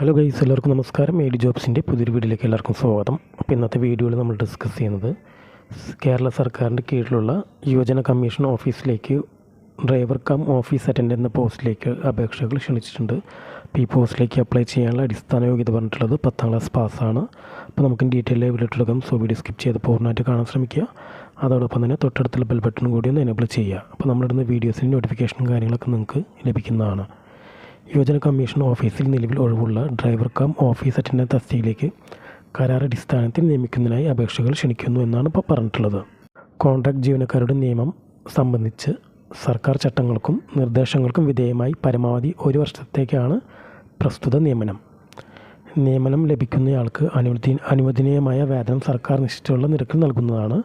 Hello guys, എല്ലാവർക്കും നമസ്കാരം. AD ജോബ്സിൻ്റെ പുതിയൊരു വീഡിയോയിലേക്ക് എല്ലാവർക്കും സ്വാഗതം. അപ്പോൾ ഇന്നത്തെ വീഡിയോയിൽ നമ്മൾ ഡിസ്കസ് ചെയ്യുന്നത് കേരള സർക്കാരിൻ്റെ കീഴിലുള്ള യുവജന കമ്മീഷൻ ഓഫീസിലേക്ക് ഡ്രൈവർ കം ഓഫീസ് അറ്റൻഡൻ്റ് എന്ന പോസ്റ്റിലേക്ക് അപേക്ഷകൾ ക്ഷണിച്ചിട്ടുണ്ട്. അപ്പോൾ ഈ പോസ്റ്റിലേക്ക് അപ്ലൈ ചെയ്യാനുള്ള അടിസ്ഥാന യോഗ്യത പറഞ്ഞിട്ടുള്ളത് 10ാം ക്ലാസ് പാസ്സാണ്. അപ്പോൾ നമുക്ക് ഡീറ്റെയിൽ വീഡിയോയിലെടുക്കാം. സോ വീഡിയോ സ്കിപ്പ് ചെയ്ത് പൂർണ്ണമായിട്ട് കാണാൻ ശ്രമിക്കുക. അതോടൊപ്പം തന്നെ തൊട്ടടുത്തുള്ള ബെൽ ബട്ടൺ കൂടി ഒന്ന് എനേബിൾ ചെയ്യുക. അപ്പോൾ നമ്മളിടുന്ന വീഡിയോസിൻ്റെ നോട്ടിഫിക്കേഷനും കാര്യങ്ങളൊക്കെ നിങ്ങൾക്ക് ലഭിക്കുന്നതാണ്. യുവജന കമ്മീഷൻ ഓഫീസിൽ നിലവിൽ ഒഴിവുള്ള ഡ്രൈവർ കം ഓഫീസ് അറ്റൻഡൻ്റ് തസ്തികയിലേക്ക് കരാറടിസ്ഥാനത്തിൽ നിയമിക്കുന്നതിനായി അപേക്ഷകൾ ക്ഷണിക്കുന്നു എന്നാണ് ഇപ്പോൾ പറഞ്ഞിട്ടുള്ളത്. കോൺട്രാക്ട് ജീവനക്കാരുടെ നിയമം സംബന്ധിച്ച് സർക്കാർ ചട്ടങ്ങൾക്കും നിർദ്ദേശങ്ങൾക്കും വിധേയമായി പരമാവധി 1 വർഷത്തേക്കാണ് പ്രസ്തുത നിയമനം. നിയമനം ലഭിക്കുന്നയാൾക്ക് അനുവദനീയമായ വേതനം സർക്കാർ നിശ്ചിതമുള്ള നിരക്കിൽ നൽകുന്നതാണ്.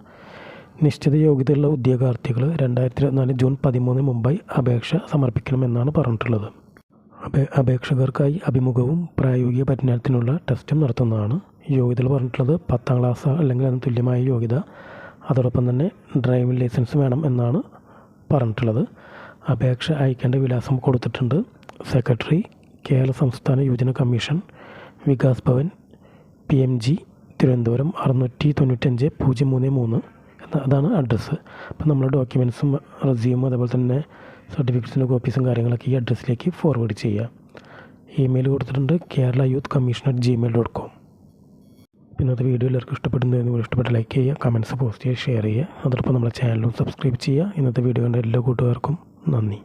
നിശ്ചിത യോഗ്യതയുള്ള ഉദ്യോഗാർത്ഥികൾ 2024 ജൂൺ 13 മുമ്പായി അപേക്ഷ സമർപ്പിക്കണമെന്നാണ് പറഞ്ഞിട്ടുള്ളത്. അപേക്ഷകർക്കായി അഭിമുഖവും പ്രായോഗിക പരിജ്ഞാനത്തിനുള്ള ടെസ്റ്റും നടത്തുന്നതാണ്. യോഗ്യതകൾ പറഞ്ഞിട്ടുള്ളത് 10ാം ക്ലാസ് അല്ലെങ്കിൽ അതിന് തുല്യമായ യോഗ്യത, അതോടൊപ്പം തന്നെ ഡ്രൈവിംഗ് ലൈസൻസ് വേണം എന്നാണ് പറഞ്ഞിട്ടുള്ളത്. അപേക്ഷ അയക്കേണ്ട വിലാസം കൊടുത്തിട്ടുണ്ട്. സെക്രട്ടറി, കേരള സംസ്ഥാന യുവജന കമ്മീഷൻ, വികാസ് ഭവൻ, PMG, തിരുവനന്തപുരം 695-033 അതാണ് അഡ്രസ്സ്. അപ്പം നമ്മുടെ ഡോക്യുമെൻറ്റ്സും റെസ്യൂമും അതേപോലെ തന്നെ സർട്ടിഫിക്കറ്റ്സിൻ്റെ കോപ്പീസും കാര്യങ്ങളൊക്കെ ഈ അഡ്രസ്സിലേക്ക് ഫോർവേഡ് ചെയ്യുക. ഇമെയിൽ കൊടുത്തിട്ടുണ്ട് kerala.youth.commission@gmail.com. ഇന്നത്തെ വീഡിയോ എല്ലാവർക്കും ഇഷ്ടപ്പെടുന്നതെന്ന് ഇഷ്ടപ്പെട്ട ലൈക്ക് ചെയ്യുക, കമൻറ്റ്സ് പോസ്റ്റ് ചെയ്യുക, ഷെയർ ചെയ്യുക. അതോടൊപ്പം നമ്മുടെ ചാനലും സബ്സ്ക്രൈബ് ചെയ്യുക. ഇന്നത്തെ വീഡിയോ കണ്ട എല്ലാ കൂട്ടുകാർക്കും നന്ദി.